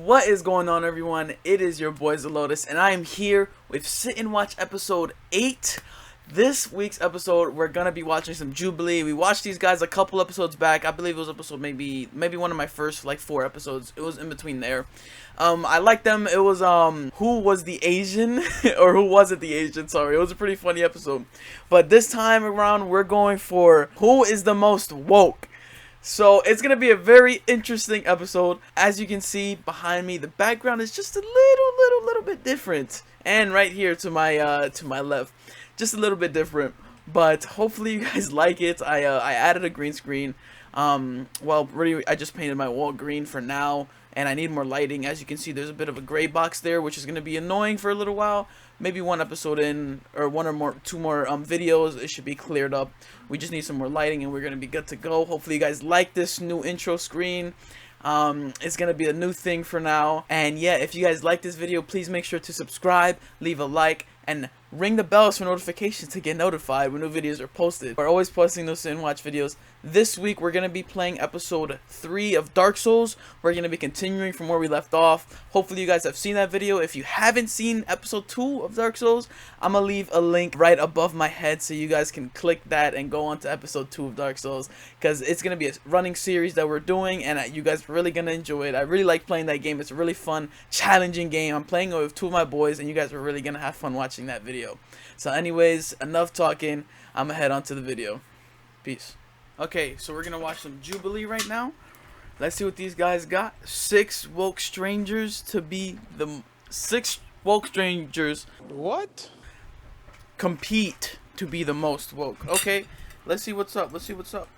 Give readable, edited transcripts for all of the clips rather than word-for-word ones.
What is going on, everyone? It is your boy Zalotess, and I am here with Sit and Watch episode 8. This week's episode, we're gonna be watching some Jubilee. We watched these guys a couple episodes back. I believe it was episode maybe one of my first like 4 episodes. It was in between there. I liked them. It was who was the Asian or who wasn't the Asian? Sorry, it was a pretty funny episode. But this time around, we're going for who is the most woke. So it's gonna be a very interesting episode. As you can see behind me, the background is just a little bit different, and right here to my left, just a little bit different. But hopefully you guys like it. I added a green screen. Well, really, I just painted my wall green for now, and I need more lighting. As you can see, there's a bit of a gray box there, which is gonna be annoying for a little while. Maybe one episode in, or two more videos, it should be cleared up. We just need some more lighting, and we're gonna be good to go. Hopefully you guys like this new intro screen. It's gonna be a new thing for now. And yeah, if you guys like this video, please make sure to subscribe, leave a like, and ring the bells for notifications to get notified when new videos are posted. We're always posting those Sit and Watch videos. This week we're gonna be playing episode 3 of Dark Souls. We're gonna be continuing from where we left off. Hopefully you guys have seen that video. If you haven't seen episode 2 of Dark Souls, I'm gonna leave a link right above my head so you guys can click that and go on to episode 2 of Dark Souls, because it's gonna be a running series that we're doing, and you guys are really gonna enjoy it. I really like playing that game. It's a really fun, challenging game. I'm playing it with 2 of my boys, and you guys are really gonna have fun watching that video. So anyways, enough talking. I'm gonna head on to the video. Peace. Okay, so we're gonna watch some Jubilee right now. Let's see what these guys got. 6 woke strangers to be the 6 woke strangers. What? Compete to be the most woke. Okay, let's see what's up. Let's see what's up.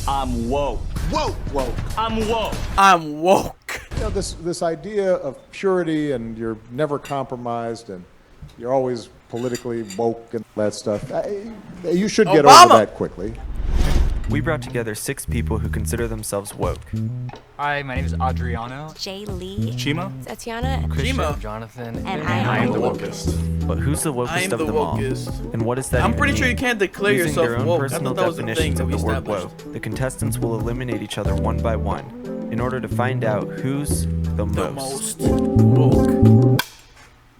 I'm woke. Woke. Woke. I'm woke. I'm woke. You know, this idea of purity, and you're never compromised, and you're always politically woke and that stuff. You should get Obama. over that quickly. We brought together 6 people who consider themselves woke. Hi, my name is Adriano. Jay Lee. Chima. Tatiana. Chima. Jonathan. And I am the wokest. But who's the I wokest am of the them all? wokest. And what does that I'm even pretty sure mean? you can't declare Using yourself their own woke. I personal thought that was a thing definitions that of we the word established. woke, the contestants will eliminate each other one by one in order to find out who's the most. Woke.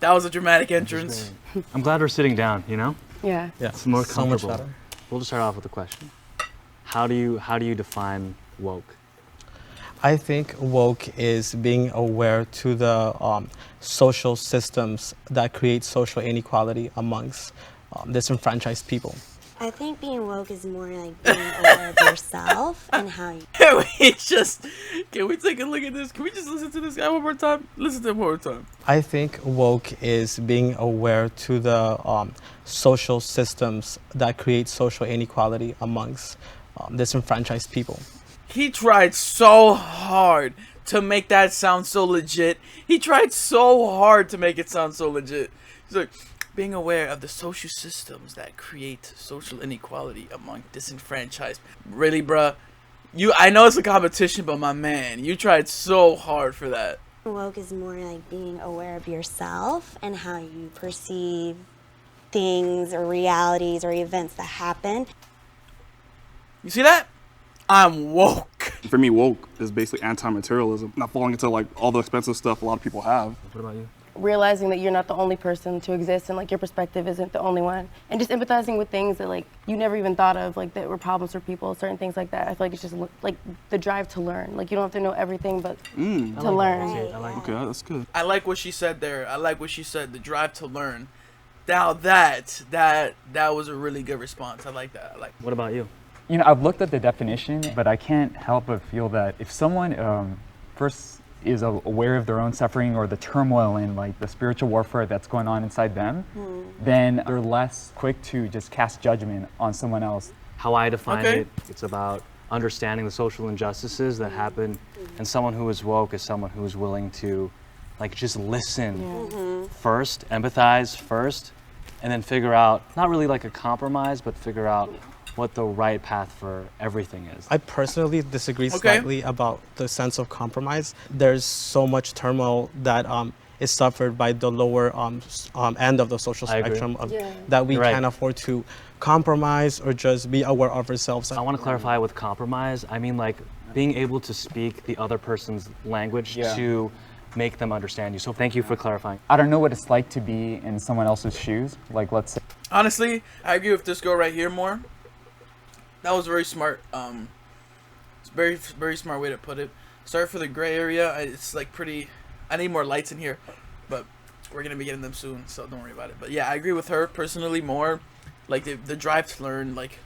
That was a dramatic entrance. I'm glad we're sitting down, you know? Yeah. It's more comfortable. We'll just start off with a question. How do you define woke? I think woke is being aware to the social systems that create social inequality amongst disenfranchised people. I think being woke is more like being aware of yourself and how you. Can we take a look at this? Can we just listen to this guy one more time? Listen to him one more time. I think woke is being aware to the social systems that create social inequality amongst disenfranchised people. He tried so hard to make that sound so legit. He tried so hard to make it sound so legit. He's like, being aware of the social systems that create social inequality among disenfranchised. Really, bruh? I know it's a competition, but my man, you tried so hard for that. Woke is more like being aware of yourself and how you perceive things or realities or events that happen. You see that? I'm woke. For me, woke is basically anti-materialism, not falling into like all the expensive stuff a lot of people have. What about you? Realizing that you're not the only person to exist and like your perspective isn't the only one. And just empathizing with things that like you never even thought of, like that were problems for people, certain things like that. I feel like it's just like the drive to learn. Like you don't have to know everything, but to learn. Okay, that's good. I like what she said there. I like what she said, the drive to learn. Now that was a really good response. I like that. What about you? You know, I've looked at the definition, but I can't help but feel that if someone first is aware of their own suffering or the turmoil and like the spiritual warfare that's going on inside them, then they're less quick to just cast judgment on someone else. How I define it, it's about understanding the social injustices that happen, and someone who is woke is someone who is willing to like just listen first, empathize first, and then figure out, not really like a compromise, but figure out what the right path for everything is. I personally disagree slightly about the sense of compromise. There's so much turmoil that is suffered by the lower end of the social spectrum that we can't afford to compromise or just be aware of ourselves. I want to clarify with compromise, I mean like being able to speak the other person's language to make them understand you. So thank you for clarifying. I don't know what it's like to be in someone else's shoes. Like, let's say. Honestly, I agree with this girl right here more. That was very smart. It's very, very smart way to put it. Sorry for the gray area. It's like pretty. I need more lights in here, but we're gonna be getting them soon, so don't worry about it. But yeah, I agree with her personally more. Like the drive to learn. Like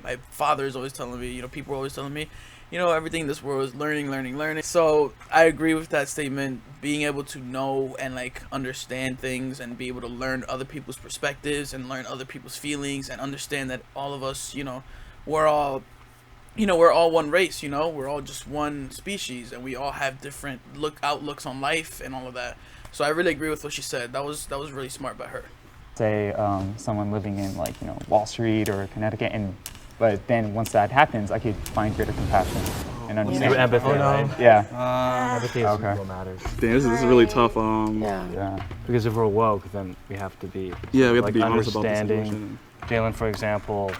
my father is always telling me, you know, people are always telling me, you know, everything in this world is learning, learning, learning. So I agree with that statement. Being able to know and like understand things and be able to learn other people's perspectives and learn other people's feelings and understand that all of us, you know, we're all one race, you know, we're all just one species and we all have different outlooks on life and all of that. So I really agree with what she said. That was really smart by her. Say someone living in like, you know, Wall Street or Connecticut, but then once that happens, I could find greater compassion and understanding. Empathy, right? Yeah. Empathy is what matters. Damn, this is really tough. Yeah. Because if we're woke, then we have to be be honest about the understanding. situation. Jalen, for example,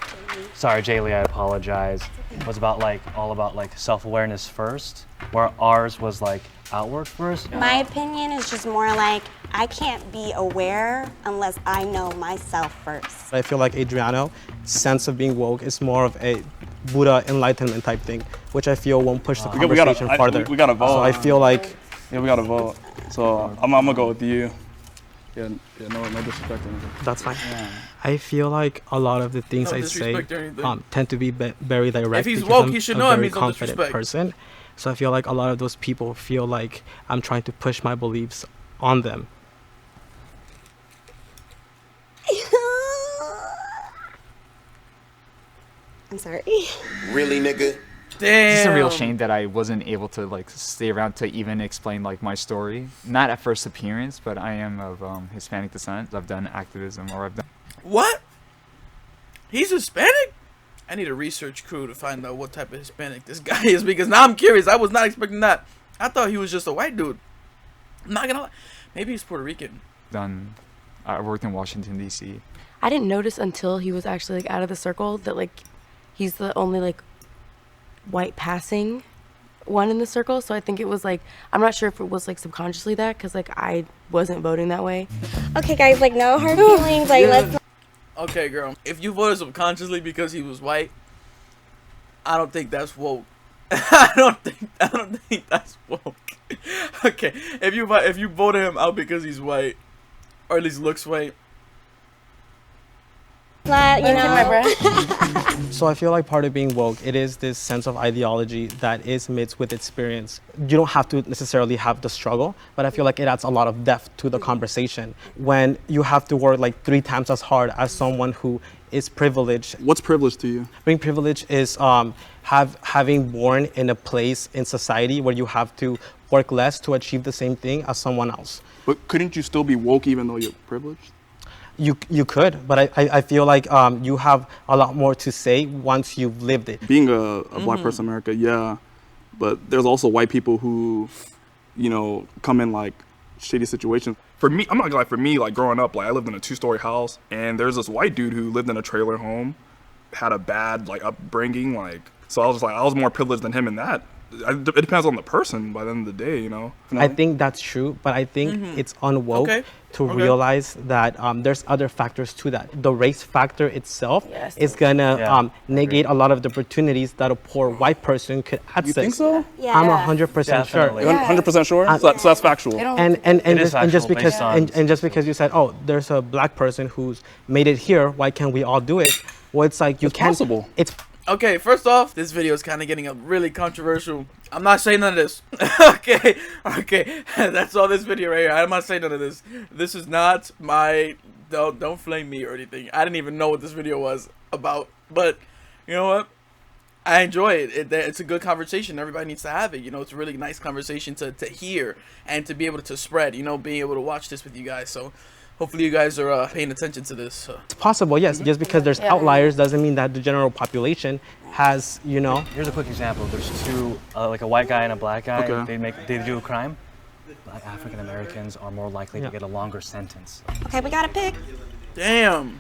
sorry, Jaylee, I apologize, was all about like self-awareness first, where ours was like outward first. My opinion is just more like I can't be aware unless I know myself first. I feel like Adriano's sense of being woke is more of a Buddha enlightenment type thing, which I feel won't push the conversation farther. We gotta vote. So I feel like... Yeah, we gotta vote. So I'm gonna go with you. Yeah, no disrespect or anything. That's fine. Yeah. I feel like a lot of the things I say tend to be very direct. If he's because woke, I'm he should a know it very means no confident disrespect. person. So I feel like a lot of those people feel like I'm trying to push my beliefs on them. I'm sorry. Really, nigga? Damn. It's a real shame that I wasn't able to like stay around to even explain like my story. Not at first appearance, but I am of Hispanic descent. I've done activism, or I've done. What? He's Hispanic? I need a research crew to find out what type of Hispanic this guy is, because now I'm curious. I was not expecting that. I thought he was just a white dude. I'm not gonna lie. Maybe he's Puerto Rican. I worked in Washington, D.C. I didn't notice until he was actually like out of the circle that like he's the only like white passing one in the circle. So I think it was like, I'm not sure if it was like subconsciously that, because like I wasn't voting that way. Okay, guys, like no hard feelings. Like let's. Okay, girl. If you voted subconsciously because he was white, I don't think that's woke. I don't think that's woke. Okay, if you voted him out because he's white, or at least looks white. So I feel like part of being woke, it is this sense of ideology that is mixed with experience. You don't have to necessarily have the struggle, but I feel like it adds a lot of depth to the conversation when you have to work like 3 times as hard as someone who is privileged. What's privilege to you? Being privileged is having born in a place in society where you have to work less to achieve the same thing as someone else. But couldn't you still be woke even though you're privileged? You could, but I feel like you have a lot more to say once you've lived it. Being a black person in America, yeah, but there's also white people who, you know, come in like shitty situations. For me, I'm not gonna lie, for me, like growing up, like I lived in a 2-story house, and there's this white dude who lived in a trailer home, had a bad like upbringing, like, so I was like, I was more privileged than him in that. It depends on the person by the end of the day, you know? I think that's true, but I think it's unwoke to realize that there's other factors to that. The race factor itself is gonna negate a lot of the opportunities that a poor white person could access. You think so? Yeah. I'm 100% sure. 100% sure? So that's factual. And just because you said, oh, there's a black person who's made it here, why can't we all do it? Well, it's like it's possible. Okay, first off, this video is kind of getting really controversial. I'm not saying none of this. okay, that's all this video right here. I'm not saying none of this. This is not my, don't flame me or anything. I didn't even know what this video was about, but you know what? I enjoy it. It's a good conversation. Everybody needs to have it. You know, it's a really nice conversation to hear and to be able to spread, you know, being able to watch this with you guys. So hopefully you guys are paying attention to this. It's possible, yes. Just because there's outliers doesn't mean that the general population has, you know. Here's a quick example. There's two, like a white guy and a black guy. Okay. They do a crime. Black African Americans are more likely to get a longer sentence. Okay, we gotta pick. Damn.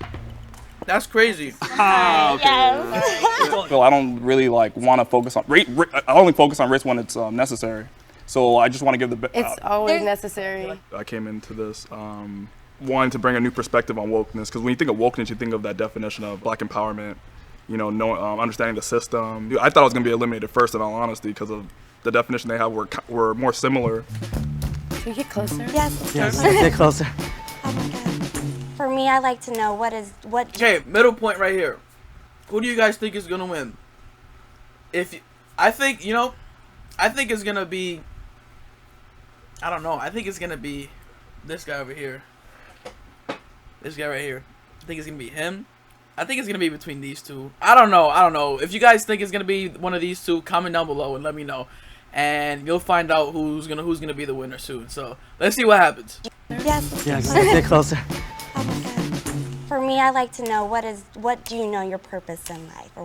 That's crazy. Well, I don't really like want to focus on race. I only focus on race when it's necessary. So I just want to give the. It's always necessary. I came into this wanting to bring a new perspective on wokeness, because when you think of wokeness, you think of that definition of Black empowerment, you know, understanding the system. I thought it was going to be eliminated first, in all honesty, because of the definition they have were more similar. Can we get closer? Yes. Yes, get closer. Oh my God. For me, I like to know what. Okay, middle point right here. Who do you guys think is gonna win? I think it's gonna be. I don't know. I think it's gonna be this guy over here. This guy right here. I think it's gonna be him. I think it's gonna be between these two. I don't know. If you guys think it's gonna be one of these two, comment down below and let me know, and you'll find out who's gonna be the winner soon. So let's see what happens. Yes. Yes, get closer. Oh my God. For me, I like to know what do you know your purpose in life, or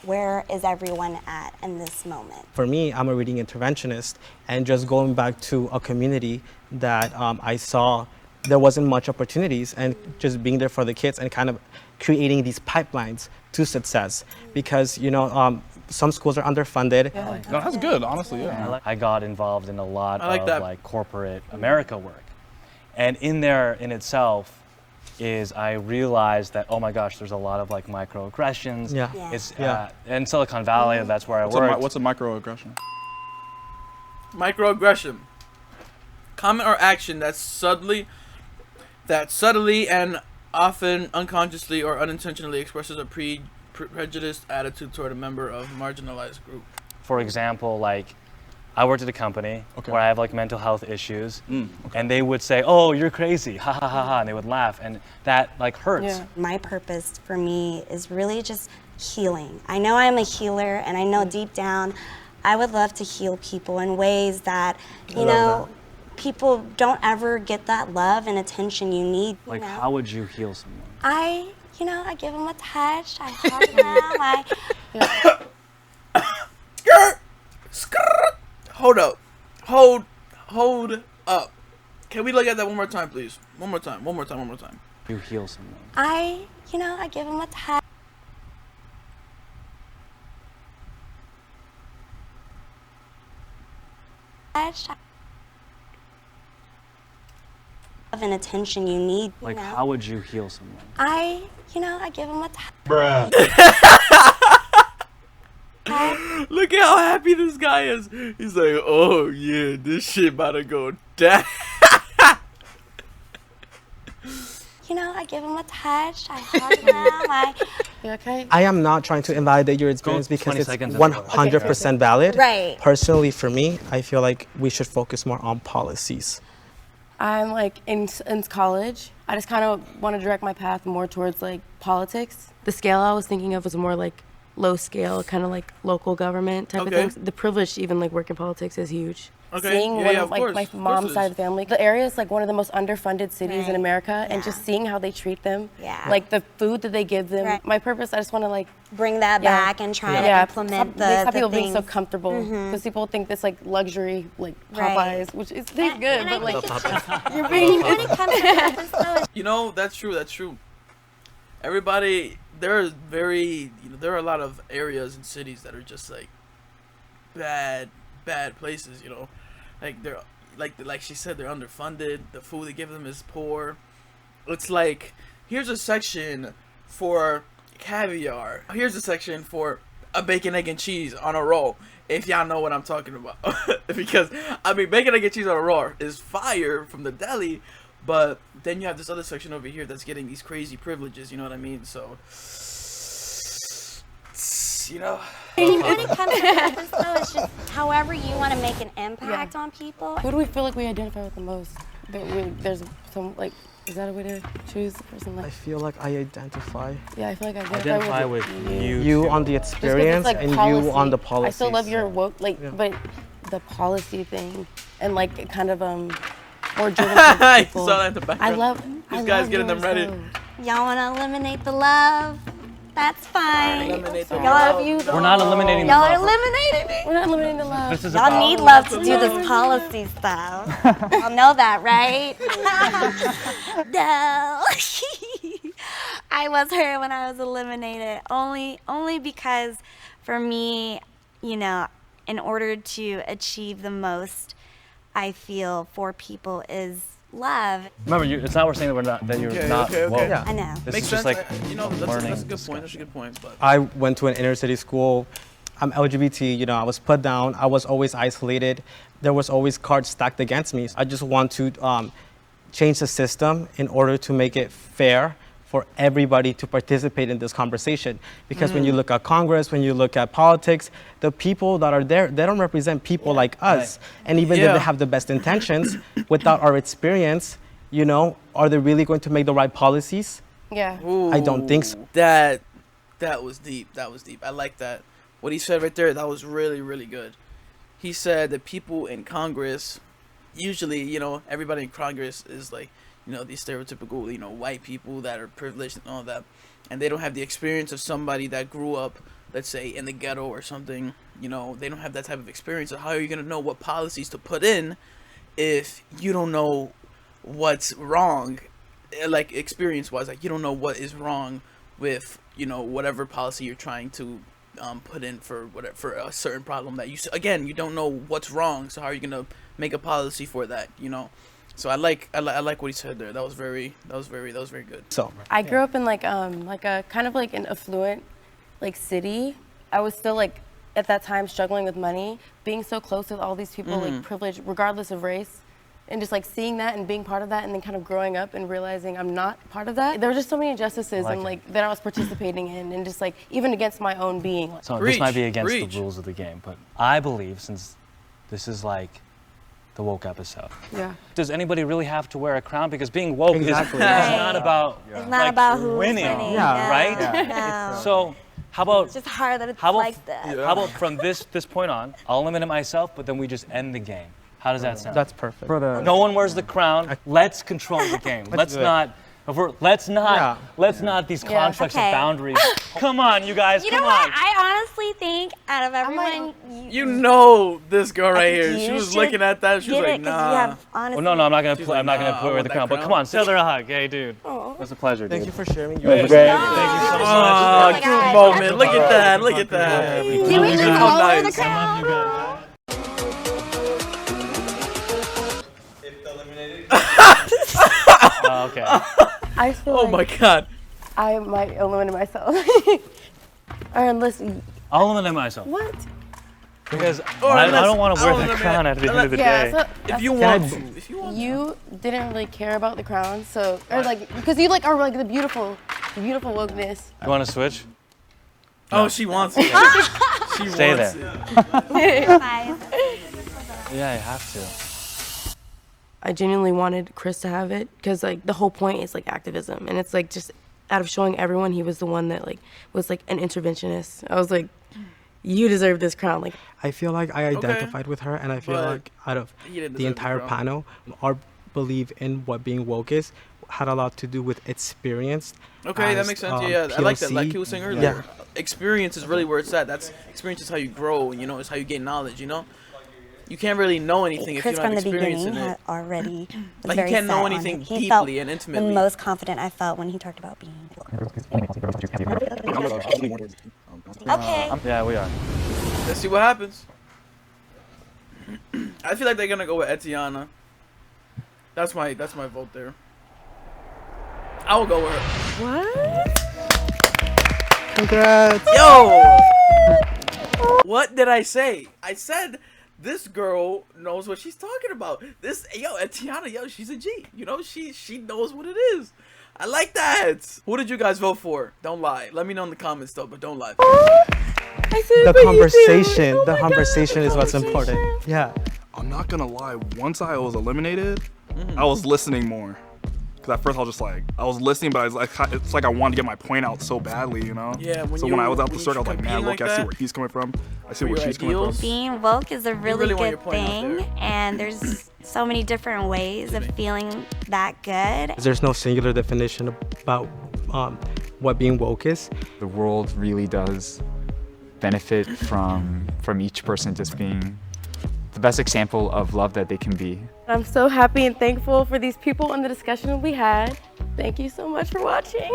where is everyone at in this moment? For me, I'm a reading interventionist, and just going back to a community that I saw there wasn't much opportunities, and just being there for the kids and kind of creating these pipelines to success, because some schools are underfunded. No, that's good, honestly. Yeah. I got involved in a lot of that. like corporate America work, and in there in itself is I realized that, oh my gosh, there's a lot of like microaggressions. Yeah. It's in Silicon Valley, that's where I work. What's a microaggression? Microaggression. Comment or action that subtly and often unconsciously or unintentionally expresses a prejudiced attitude toward a member of a marginalized group. For example, like I worked at a company where I have like mental health issues, and they would say, "Oh, you're crazy," ha ha ha ha, and they would laugh, and that like hurts. Yeah. My purpose for me is really just healing. I know I'm a healer, and I know deep down, I would love to heal people in ways that people don't ever get that love and attention you need. Like, how would you heal someone? I give them a touch. I hug them. Hold up. Hold up. Can we look at that one more time, please? One more time. You heal someone. I give them a touch. Love and attention you need. Like, how would you heal someone? I give them a touch. Bruh. Look at how happy this guy is. He's like, oh yeah, this shit about to go down. I give them a touch. I hug them. You okay? I am not trying to invalidate your experience because it's 100% valid. Right. Personally, for me, I feel like we should focus more on policies. I'm like in college. I just kind of want to direct my path more towards like politics. The scale I was thinking of was more like low scale, kind of like local government type of things. The privilege to even like work in politics is huge. Seeing one of like my mom's side of the family, the area is like one of the most underfunded cities in America, and just seeing how they treat them, like the food that they give them. My purpose, I just want to like bring that back and try to implement stop people being so comfortable, because people think this like luxury like Popeyes, which is tastes good, but like you're being. That's true. Everybody, there are a lot of areas and cities that are just like bad places, like they're like she said, they're underfunded. The food they give them is poor. It's like, here's a section for caviar, here's a section for a bacon, egg, and cheese on a roll, if y'all know what I'm talking about. Because I mean, bacon, egg, and cheese on a roll is fire from the deli, but then you have this other section over here that's getting these crazy privileges, you know what I mean? So when it comes to purpose, though, it's just however you want to make an impact on people. Who do we feel like we identify with the most? There's some like, is that a way to choose the person? Like, I feel like I identify. Yeah, I feel like I identify with you. You on the experience like and policy. you on the policy. I still love your woke, but the policy thing and like kind of more driven towards people. Saw that in the background. These guys getting them ready. Y'all want to eliminate the love? That's fine. We're not eliminating the love. love. Y'all are eliminating it. We're not eliminating the love. Y'all need love to do this policy stuff. Y'all know that, right? No. I was hurt when I was eliminated. Only because for me, in order to achieve the most I feel for people is love. Remember, it's not we're saying that we're not, that you're not woke. Yeah. I know. This Makes is just sense. like You know, that's a learning good point. discussion. That's a good point. But I went to an inner city school. I'm LGBT, you know, I was put down. I was always isolated. There was always cards stacked against me. I just want to change the system in order to make it fair for everybody to participate in this conversation. Because when you look at Congress, when you look at politics, the people that are there, they don't represent people like us. And even if they have the best intentions, without our experience, you know, are they really going to make the right policies? Yeah. I don't think so. That was deep. That was deep. I like that. What he said right there, that was really, really good. He said that people in Congress, usually, you know, everybody in Congress is like, you know, these stereotypical, you know, white people that are privileged and all that. And they don't have the experience of somebody that grew up, let's say, in the ghetto or something. You know, they don't have that type of experience. So how are you going to know what policies to put in if you don't know what's wrong? Like, experience-wise, like, you don't know what is wrong with, you know, whatever policy you're trying to put in for whatever, for a certain problem that you don't know what's wrong. So how are you gonna make a policy for that? You know, so I like what he said there. That was very good. So I grew up in like a kind of like an affluent like city. I was still like at that time struggling with money, being so close with all these people like privileged regardless of race. And just like seeing that and being part of that and then kind of growing up and realizing I'm not part of that. There were just so many injustices and like that I was participating in and just like even against my own being. So this might be against the rules of the game, but I believe since this is like the woke episode. Yeah. Does anybody really have to wear a crown? Because being woke is Exactly. not about It's not about who's winning, Yeah. right? No. So how about It's just hard that it's how about like that. how about from this point on, I'll eliminate myself, but then we just end the game. How does that sound? that's perfect. For the No one wears the crown. Let's control the game. Let's not these constructs Okay. of boundaries. Come on, you guys. You come know what? on. I honestly think out of everyone, You know this girl right think here. She you was should looking at that. She was get like, it 'cause nah. you have honestly. Well, no, I'm not gonna She's play. like, I'm not nah, gonna I play with want the that crown. But crown. come on, say her a hug. Hey, dude. Oh. It was a pleasure, Thank dude. you for sharing. Thank you so Oh, much. cute God. moment. Look at that. Look at that. Do we just How all wear the nice. crown? Okay. I feel Oh like my God. I might eliminate myself. Or listen, I'll eliminate myself what? because I don't want to wear the eliminate- crown at the end of the Yeah, day. so If you want to. If you want to. you didn't really care about the crown, so or like because you like are like the beautiful wokeness. You want to switch? Oh, she wants it. She Stay wants there. it. Yeah, I have to. I genuinely wanted Chris to have it because like the whole point is like activism, and it's like just out of showing everyone he was the one that like was like an interventionist. I was like, you deserve this crown. Like I feel like I identified with her, and I feel But like out of he didn't the deserve the entire crown. panel, our belief in what being woke is had a lot to do with experience. Okay, that as, makes sense. Yeah, I like that. POC. Like he was saying earlier, Yeah. experience is really where it's at. That's experience is how you grow. You know, it's how you gain knowledge. You know, you can't really know anything if you Chris don't from have the experience beginning in had it. already was Like, you very can't know set on anything it. He deeply felt and intimately. the most confident I felt when he talked about being. Okay. Yeah, we are. Let's see what happens. I feel like they're gonna go with Etiana. That's my vote there. I will go with her. what? Congrats. Yo! What did I say? I said this girl knows what she's talking about. Etiana, she's a G. You know, she knows what it is. I like that. Who did you guys vote for? Don't lie. Let me know in the comments though, but don't lie. The conversation, the conversation is what's important. Yeah. I'm not gonna lie. Once I was eliminated, I was listening more. Because at first I was just like, I was listening, but I was like, it's like I wanted to get my point out so badly, you know? Yeah, So when I was out the circle, I was like, man, look, I see where he's coming from. I see For where your she's coming from. ideals? Being woke is a really, want your good point out thing, there. and there's so many different ways of feeling that good. There's no singular definition about what being woke is. The world really does benefit from each person just being the best example of love that they can be. I'm so happy and thankful for these people and the discussion we had. Thank you so much for watching.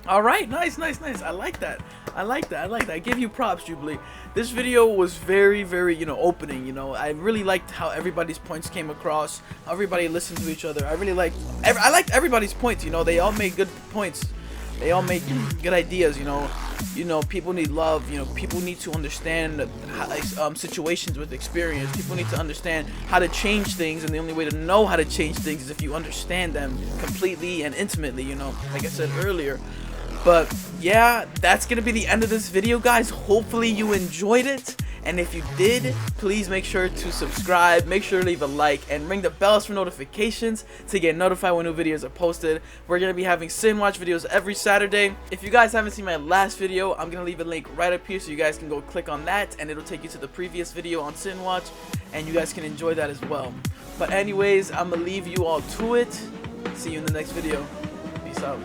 All right, nice. I like that. I like that. I like that. I give you props, Jubilee. This video was very, very, opening. I really liked how everybody's points came across. How everybody listened to each other. I liked everybody's points. They all made good points. They all make good ideas. People need love. People need to understand situations with experience. People need to understand how to change things, and the only way to know how to change things is if you understand them completely and intimately. Like I said earlier. But yeah, that's gonna be the end of this video, guys. Hopefully you enjoyed it, and if you did, please make sure to subscribe, make sure to leave a like, and ring the bells for notifications to get notified when new videos are posted. We're gonna be having Sin Watch videos every Saturday. If you guys haven't seen my last video, I'm gonna leave a link right up here so you guys can go click on that, and it'll take you to the previous video on Sin Watch, and you guys can enjoy that as well. But anyways, I'm gonna leave you all to it. See you in the next video. Peace out.